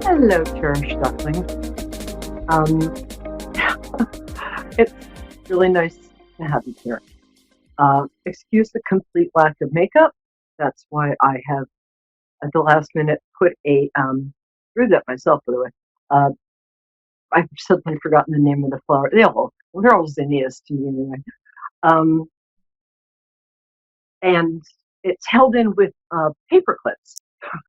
Hello, cherished duckling. Um, it's really nice to have you here. Excuse the complete lack of makeup. That's why I have, at the last minute, put drew that myself, by the way. Uh, I've suddenly forgotten the name of the flower. They're all zinnias to me anyway. Um, and it's held in with paper clips.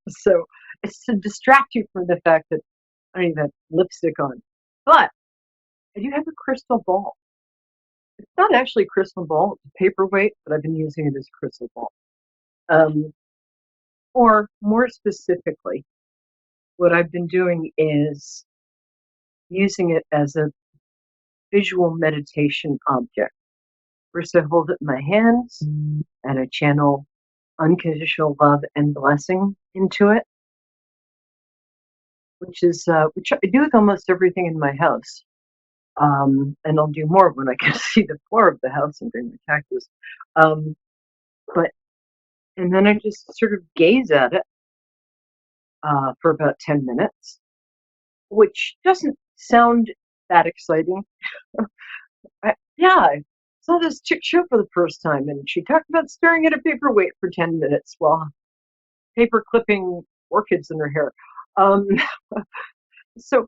So it's to distract you from the fact that I don't even have lipstick on. But I do have a crystal ball. It's not actually a crystal ball, it's a paperweight, but I've been using it as a crystal ball. Um, or more specifically, what I've been doing is using it as a visual meditation object. First, I hold it in my hands and I channel unconditional love and blessing into it, which I do with almost everything in my house. And I'll do more when I can see the floor of the house and bring the cactus. Um, but and then I just sort of gaze at it for about 10 minutes, which doesn't sound that exciting. Yeah, I saw this chick show for the first time, and she talked about staring at a paperweight for 10 minutes while paper clipping orchids in her hair. Um, so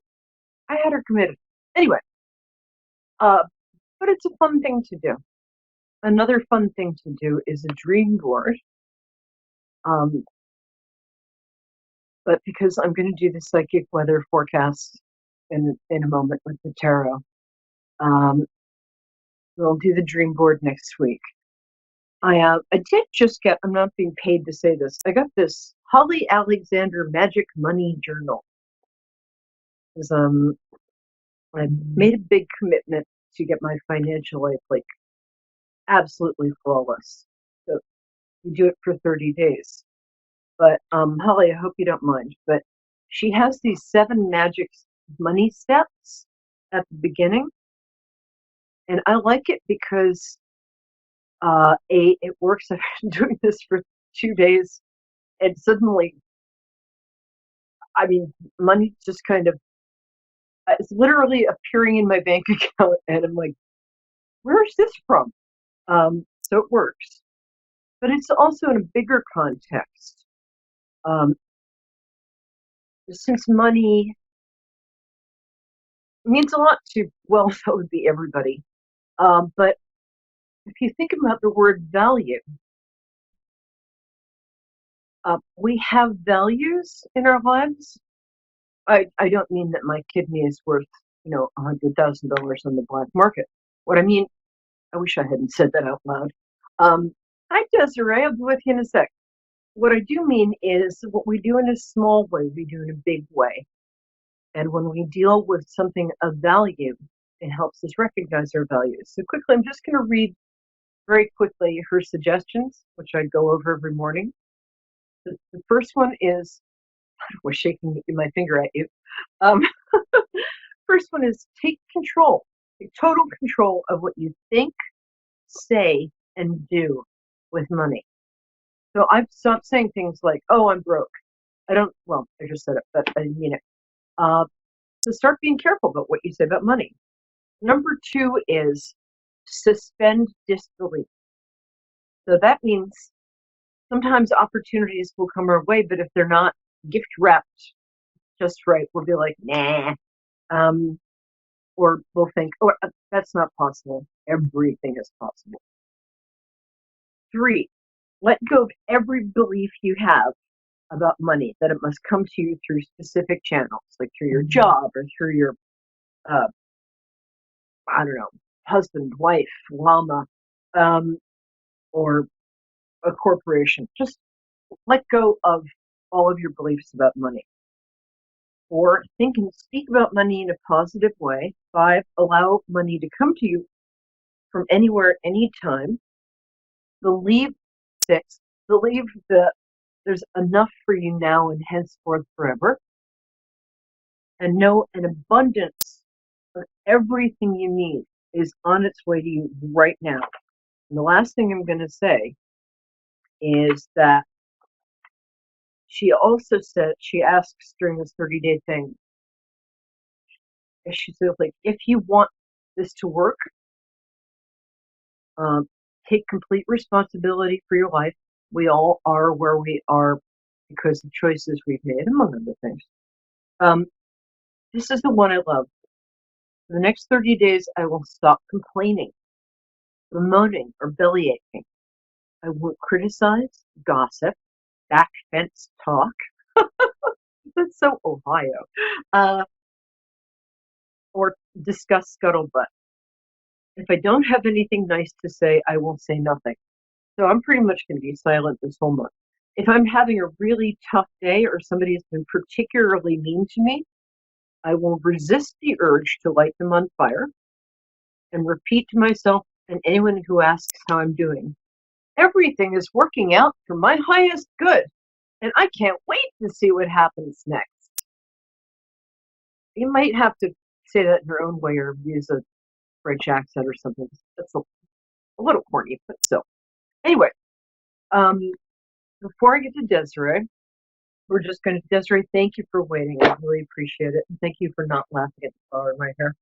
I had her committed. Anyway, uh, but it's a fun thing to do. Another fun thing to do is a dream board. Um, but because I'm going to do the psychic weather forecast in a moment with the tarot, um, we'll do the dream board next week. I did just get, I'm not being paid to say this, I got this Holly Alexander Magic Money Journal. I made a big commitment to get my financial life like absolutely flawless. So you do it for 30 days. But Holly, I hope you don't mind, but she has these 7 magic money steps at the beginning. And I like it because it works. I've been doing this for 2 days, and suddenly, I mean, money just kind of it's literally appearing in my bank account, and I'm like, where's this from? So it works, but it's also in a bigger context. Um, since money means a lot to, well, that would be everybody. But if you think about the word value, we have values in our lives. I don't mean that my kidney is worth, $100,000 on the black market. What I mean, I wish I hadn't said that out loud. Hi, Desiree. I'll be with you in a sec. What I do mean is what we do in a small way, we do in a big way. And when we deal with something of value, it helps us recognize our values. So quickly, I'm just going to read very quickly her suggestions, which I go over every morning. The first one is, I was shaking my finger at you. Um, first one is take total control of what you think, say, and do with money. So I've stopped saying things like, oh, I'm broke. I just said it, but I didn't mean it. So start being careful about what you say about money. Number 2 is suspend disbelief. So that means sometimes opportunities will come our way, but if they're not gift wrapped just right, we'll be like, nah. Or we'll think, oh, that's not possible. Everything is possible. 3, let go of every belief you have about money, that it must come to you through specific channels, like through your job or through your, I don't know, husband, wife, llama, or a corporation. Just let go of all of your beliefs about money. 4, think and speak about money in a positive way. 5, allow money to come to you from anywhere, anytime. Believe 6, believe that there's enough for you now and henceforth forever. And know an abundance of everything you need is on its way to you right now. And the last thing I'm going to say is that She also said, she asks during this 30-day thing, she said, like, if you want this to work, um, take complete responsibility for your life. We all are where we are because of choices we've made, among other things. This is the one I love. For the next 30 days, I will stop complaining, bemoaning, or bellyaching. I won't criticize, gossip, back fence talk. That's so Ohio. Uh, or discuss scuttlebutt. If I don't have anything nice to say, I will say nothing. So I'm pretty much going to be silent this whole month. If I'm having a really tough day or somebody has been particularly mean to me, I will resist the urge to light them on fire and repeat to myself and anyone who asks how I'm doing, everything is working out for my highest good, and I can't wait to see what happens next. You might have to say that in your own way or use a French accent or something. That's a little corny, but still. Anyway, um, before I get to Desiree, we're just going to, Desiree, thank you for waiting. I really appreciate it. And thank you for not laughing at the flower in my hair.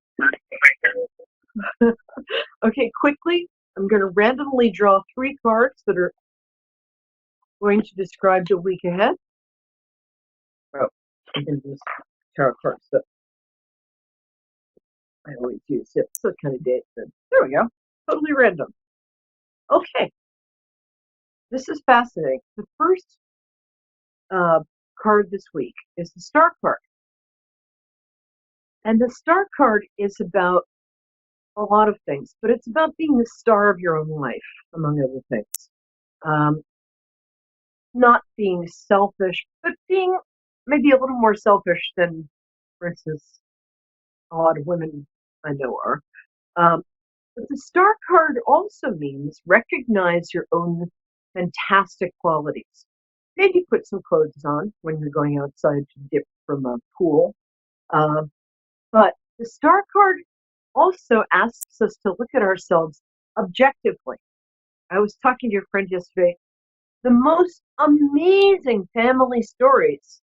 Okay, quickly, I'm going to randomly draw 3 cards that are going to describe the week ahead. Oh, I can use tarot cards that I always use. Yeah, it's that kind of day. There we go. Totally random. Okay, this is fascinating. The first card this week is the Star card. And the Star card is about a lot of things, but it's about being the star of your own life, among other things. Not being selfish, but being maybe a little more selfish than, for instance, a lot of women I know are. But the Star card also means recognize your own fantastic qualities. Maybe put some clothes on when you're going outside to dip from a pool. But the Star card also asks us to look at ourselves objectively. I was talking to a friend yesterday. The most amazing family stories.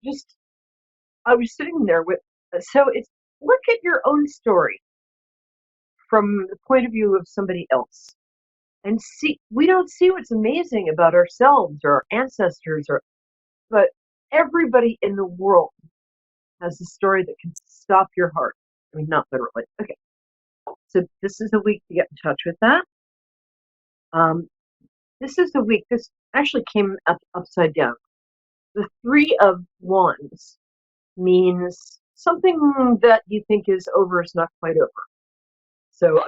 Just I was sitting there with. So it's look at your own story from the point of view of somebody else, and see. We don't see what's amazing about ourselves or our ancestors, but everybody in the world has a story that can stop your heart. I mean, not literally. Okay. So this is a week to get in touch with that. This is the week. This actually came up upside down. The 3 of Wands means something that you think is over is not quite over. So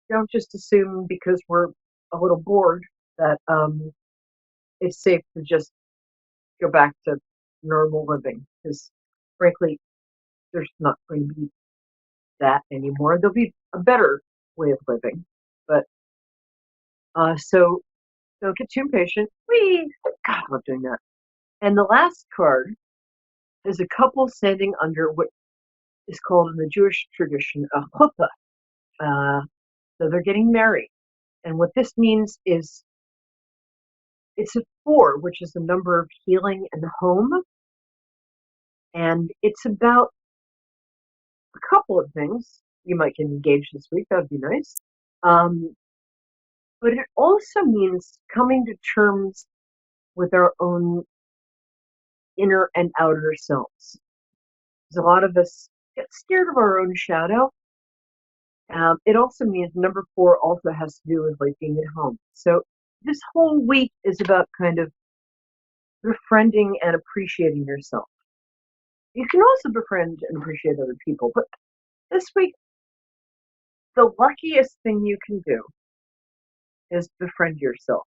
don't just assume because we're a little bored that it's safe to just go back to normal living. Because frankly, there's not going to be that anymore. There'll be a better way of living, but so don't get too impatient. God, I love doing that. And the last card is a couple standing under what is called in the Jewish tradition a chuppah. So they're getting married. And what this means is it's a 4, which is the number of healing and home. And it's about a couple of things. You might get engaged this week. That would be nice. But it also means coming to terms with our own inner and outer selves. Because a lot of us get scared of our own shadow. It also means number 4 also has to do with like being at home. So this whole week is about kind of befriending and appreciating yourself. You can also befriend and appreciate other people, but this week, the luckiest thing you can do is befriend yourself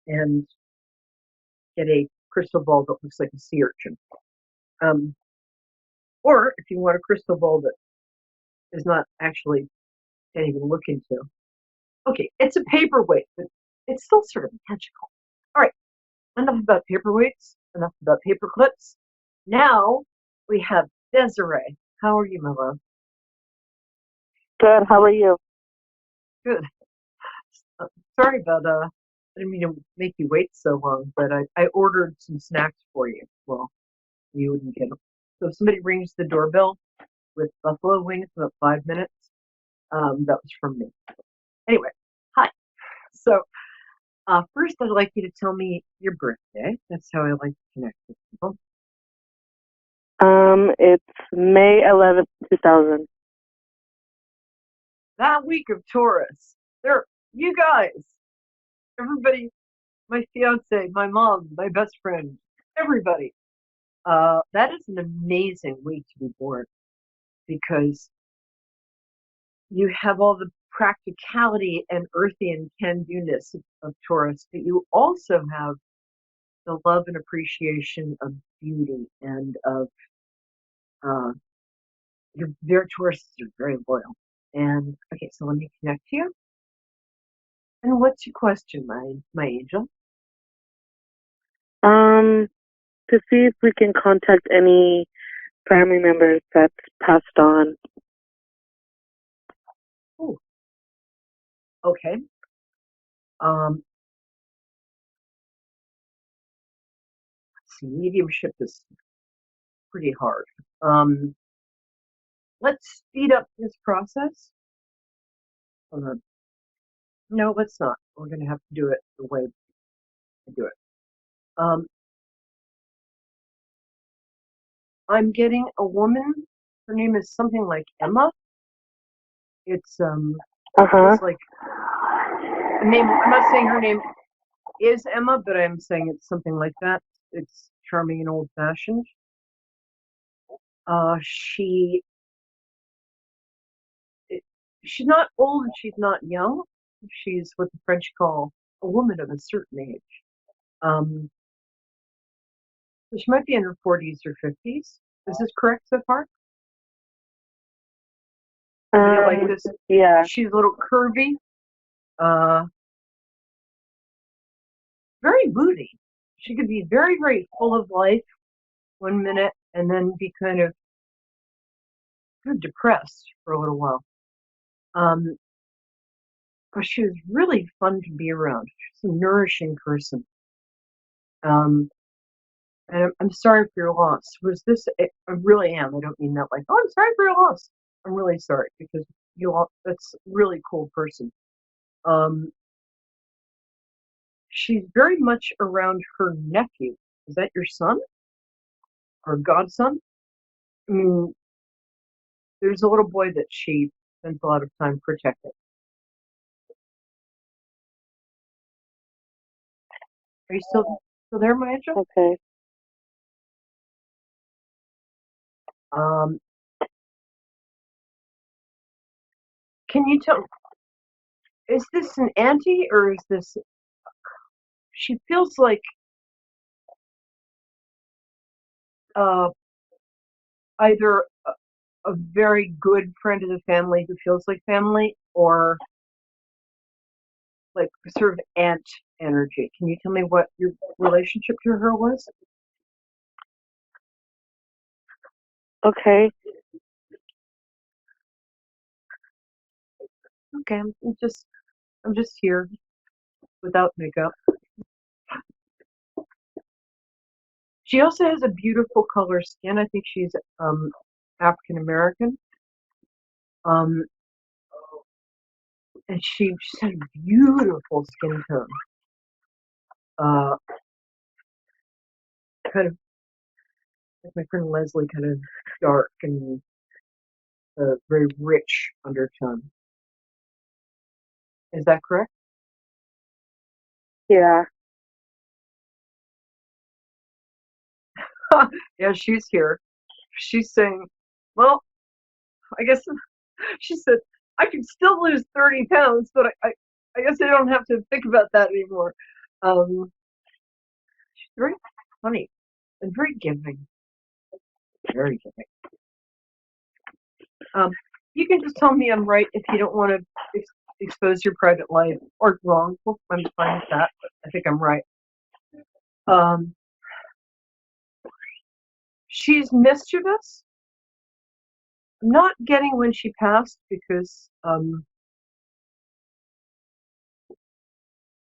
and get a crystal ball that looks like a sea urchin. Or if you want a crystal ball that is not actually anything to look into. Okay, it's a paperweight, but it's still sort of magical. All right, enough about paperweights, enough about paper clips. Now we have Desiree. How are you, my love? Good. How are you? Good. Sorry about I didn't mean to make you wait so long, but I ordered some snacks for you. Well, you wouldn't get them. So if somebody rings the doorbell with buffalo wings in about 5 minutes, that was from me. Anyway, hi. So first, I'd like you to tell me your birthday. That's how I like to connect with people. It's May 11th, 2000. That week of Taurus. There, you guys, everybody, my fiance, my mom, my best friend, everybody. That is an amazing week to be born because you have all the practicality and earthy and can-do-ness of Taurus, but you also have the love and appreciation of beauty and of uh, their Tauruses are very loyal. And okay, so let me connect you. And what's your question, my angel? Um, to see if we can contact any family members that's passed on. Oh, okay. Um, let's see, mediumship is pretty hard. Let's speed up this process. Hold on. No, let's not. We're going to have to do it the way I do it. Um, I'm getting a woman. Her name is something like Emma. It's Uh-huh. it's like a name. I'm not saying her name is Emma, but I'm saying it's something like that. It's charming and old-fashioned. She she's not old and she's not young. She's what the French call a woman of a certain age. Um, she might be in her 40s or 50s. Is this correct so far? How do you like this? Yeah. She's a little curvy, uh, very moody. She could be very, very full of life 1 minute and then be kind of depressed for a little while. Um, but she was really fun to be around. She's a nourishing person. Um, and I'm sorry for your loss. Was this? I really am. I don't mean that like, oh, I'm sorry for your loss. I'm really sorry because you all. That's a really cool person. Um, she's very much around her nephew. Is that your son or godson? I mean, there's a little boy that she spends a lot of time protecting. Are you still there, my angel? Okay. Um, can you tell? Is this an auntie or is this? She feels like uh, either a very good friend of the family who feels like family, or like sort of aunt energy. Can you tell me what your relationship to her was? Okay. Okay, I'm just here without makeup. She also has a beautiful color skin. I think she's African American. Um, and she just had a beautiful skin tone. Uh, kind of like my friend Leslie, kind of dark and very rich undertone. Is that correct? Yeah. Yeah, she's here. She's saying, well, I guess she said, I can still lose 30 pounds, but I guess I don't have to think about that anymore. She's very funny and very giving. Very giving. You can just tell me I'm right if you don't want to expose your private life or wrong. Well, I'm fine with that, but I think I'm right. Um, she's mischievous. I'm not getting when she passed because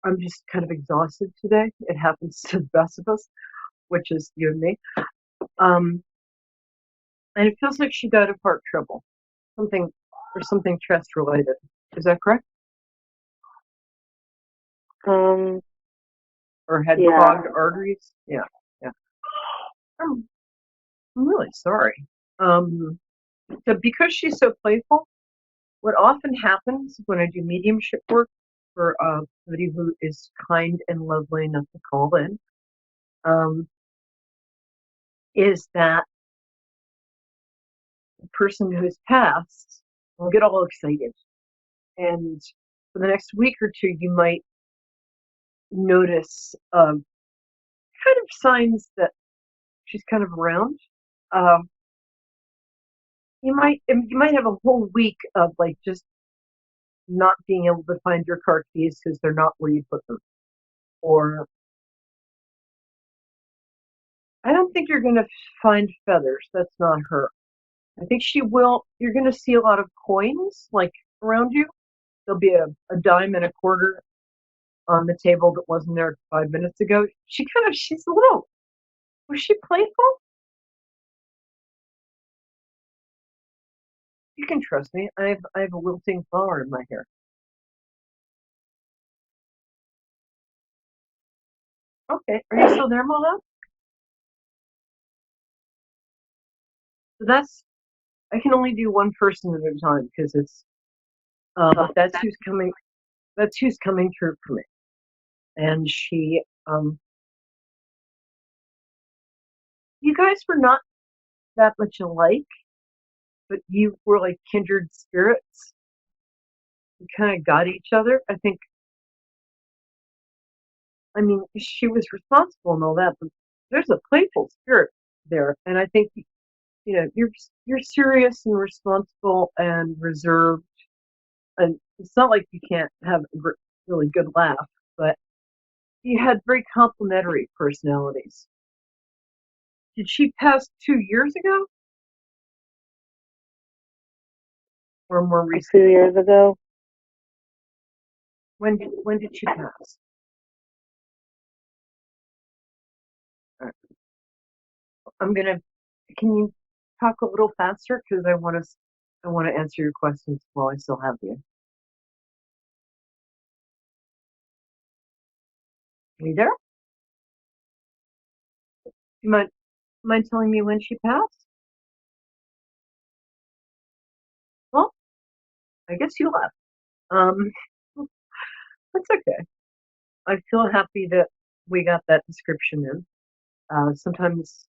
I'm just kind of exhausted today. It happens to the best of us, which is you and me. Um, and it feels like she got a heart trouble, something or something chest related. Is that correct? Um, Or had yeah. clogged arteries? Yeah, yeah. I'm, I'm really sorry. Um, so because she's so playful, what often happens when I do mediumship work for somebody who is kind and lovely enough to call in, um, is that the person who's passed will get all excited. And for the next week or two, you might notice kind of signs that she's kind of around. Um, you might have a whole week of like just not being able to find your car keys because they're not where you put them. Or I don't think you're going to find feathers. That's not her. I think she will. You're going to see a lot of coins like around you. There'll be a dime and a quarter on the table that wasn't there 5 minutes ago. She's a little. Was she playful? You can trust me. I have a wilting flower in my hair. Okay, are you still there, Mama? So I can only do one person at a time because it's that's who's coming. That's who's coming through for me. And you guys were not that much alike, but you were like kindred spirits. You kind of got each other. I mean, she was responsible and all that, but there's a playful spirit there, and I think you're serious and responsible and reserved, and it's not like you can't have a really good laugh, but you had very complementary personalities. Did she pass 2 years ago or more A few recently? years ago. When did she pass? I'm gonna. Can you talk a little faster because I want to answer your questions while I still have you. Are you there? You mind telling me when she passed? Well, I guess you left. Um, that's okay. I feel happy that we got that description in. Sometimes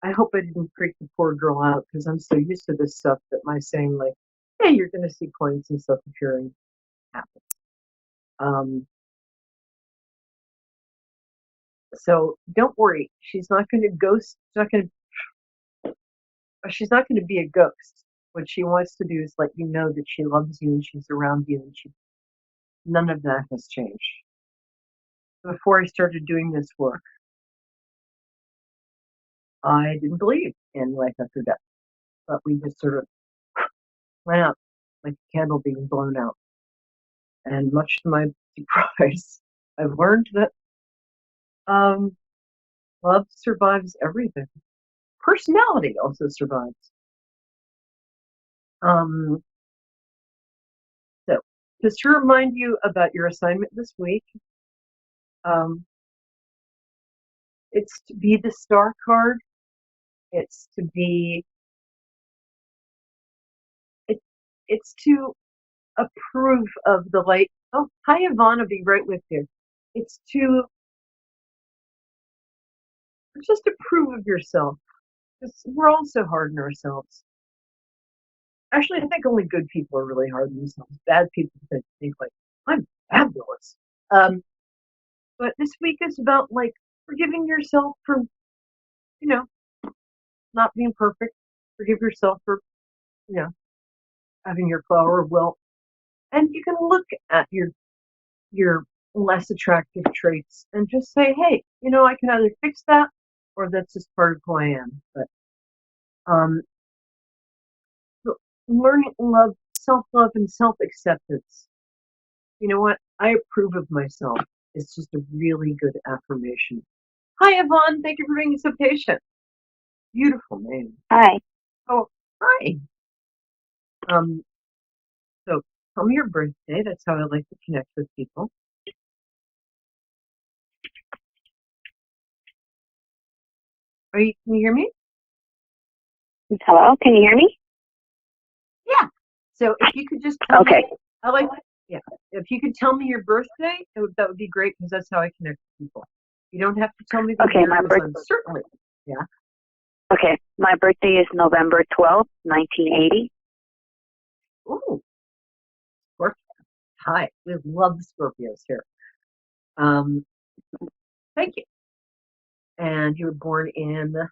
I hope I didn't freak the poor girl out because I'm so used to this stuff that my saying like, "Hey, you're going to see coins and stuff appearing" happens. Um, so don't worry. She's not going to ghost. She's not going to be a ghost. What she wants to do is let you know that she loves you and she's around you, and none of that has changed. Before I started doing this work, I didn't believe in life after death, but we just sort of went out like a candle being blown out. And much to my surprise, I've learned that um, love survives everything. Personality also survives. Um, so, just to remind you about your assignment this week, um, it's to be the star card. It's to be it, it's to approve of the light. Oh, hi Yvonne, I'll be right with you. It's to just approve of yourself. Because we're all so hard on ourselves. Actually, I think only good people are really hard on themselves. Bad people think like, I'm fabulous. Um, but this week is about like forgiving yourself for, you know, not being perfect. Forgive yourself for, you know, having your flower of will. And you can look at your less attractive traits and just say, hey, I can either fix that or that's just part of who I am. But um, learning love, self love, and self acceptance. You know what? I approve of myself. It's just a really good affirmation. Hi, Yvonne. Thank you for being so patient. Beautiful name. Hi. Oh, hi. Um, so tell me your birthday. That's how I like to connect with people. Can you hear me? Hello, can you hear me? Yeah. So if you could just tell me, Okay. I like, yeah. If you could tell me your birthday, that would be great because that's how I connect with people. You don't have to tell me the Okay, year because I'm certainly, yeah. my birthday is November 12th, 1980. Ooh, Scorpio. Hi. We love the Scorpios here. Um, thank you. And you were born in the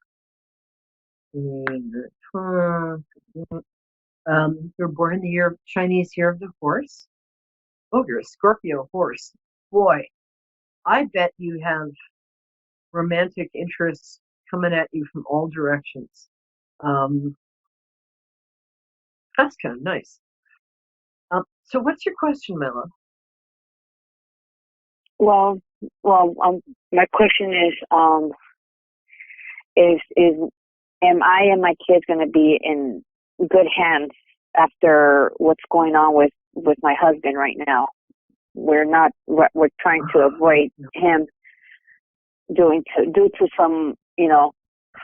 you were born in the Chinese year of the horse. Oh, you're a Scorpio horse. Boy, I bet you have romantic interests coming at you from all directions. Um, that's kind of nice. So what's your question, my love? Well, my question is, am I and my kids going to be in good hands after what's going on with my husband right now? We're trying to avoid him due to some,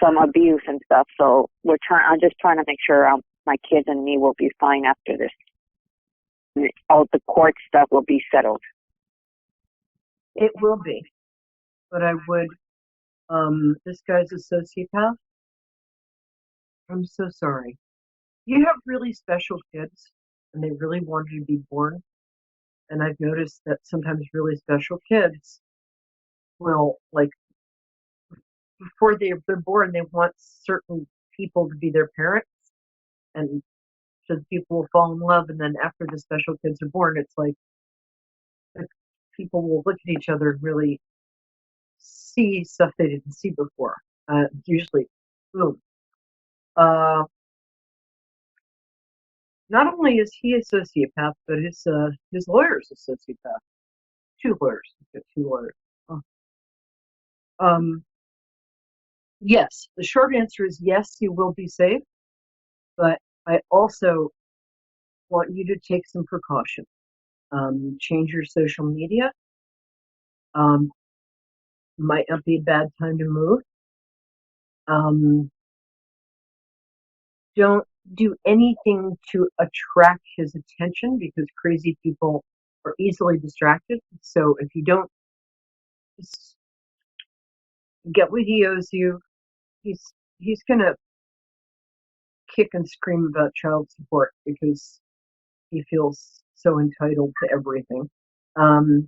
some abuse and stuff. So I'm just trying to make sure my kids and me will be fine after this. All the court stuff will be settled. It will be, but I would. This guy's a sociopath. I'm so sorry. You have really special kids, and they really want you to be born. And I've noticed that sometimes really special kids will, like, before they're born, they want certain people to be their parents, and so the people will fall in love. And then after the special kids are born, it's like people will look at each other and really see stuff they didn't see before. Usually, boom. Uh, not only is he a sociopath, but his lawyer's a sociopath. Two lawyers. He's got two lawyers. Oh. Yes, the short answer is yes, you will be safe, but I also want you to take some precaution. Change your social media. Um, might not be a bad time to move. Um, don't do anything to attract his attention because crazy people are easily distracted. So if you don't just get what he owes you, he's he's gonna kick and scream about child support because he feels so entitled to everything. Um,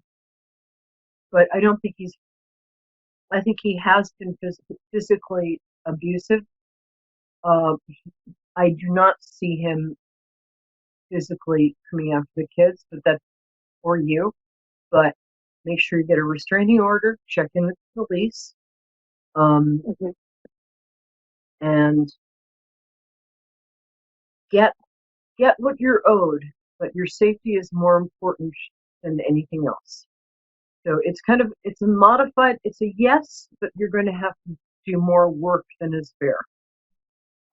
but I don't think he's. I think he has been physically abusive. Uh, I do not see him physically coming after the kids, but that's for you. But make sure you get a restraining order, check in with the police, um, Mm-hmm. and get get what you're owed. But your safety is more important than anything else. So it's a modified. It's a yes, but you're going to have to do more work than is fair.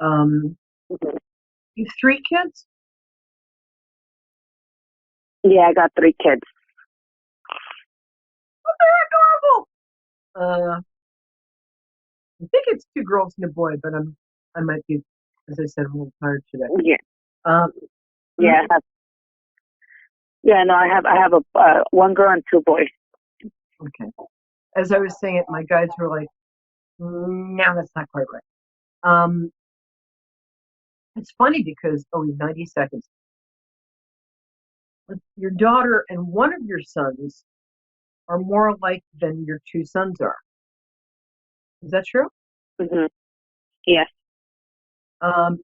Um, Mm-hmm. you have three kids. Yeah, I got 3 kids. Oh, they're adorable. I think it's two girls and a boy, but I might be, as I said, I'm a little tired today. Yeah, Um, yeah, yeah. No, I have a 1 girl and 2 boys. okay. As I was saying it, my guys were like, "No, that's not quite right." Um, it's funny because we have 90 seconds. Your daughter and one of your sons are more alike than your two sons are. Is that true? Mm-hmm. Yes. Um,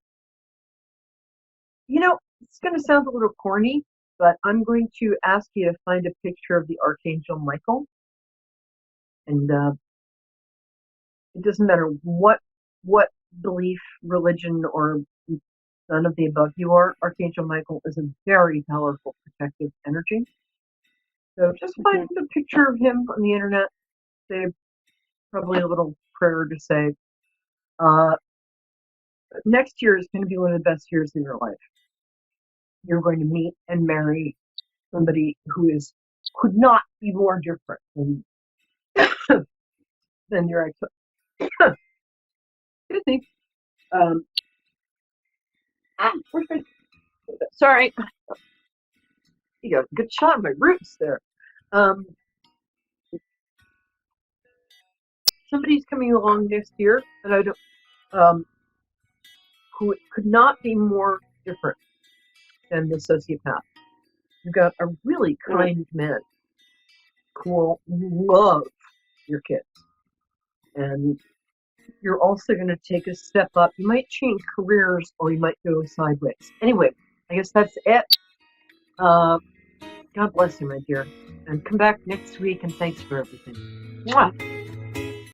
it's going to sound a little corny, but I'm going to ask you to find a picture of the Archangel Michael, and it doesn't matter what belief, religion, or none of the above you are. Archangel Michael is a very powerful protective energy. So just find a picture of him on the internet. Say probably a little prayer to say, uh, next year is going to be one of the best years of your life. You're going to meet and marry somebody who could not be more different than your ex. Excuse me. Where's my, sorry, you got a good shot of my roots there. Somebody's coming along next year, and I don't, who could not be more different than the sociopath. You've got a really kind man who will love your kids, and you're also going to take a step up. You might change careers, or you might go sideways. Anyway, I guess that's it. God bless you, my dear, and come back next week. And thanks for everything. Mwah.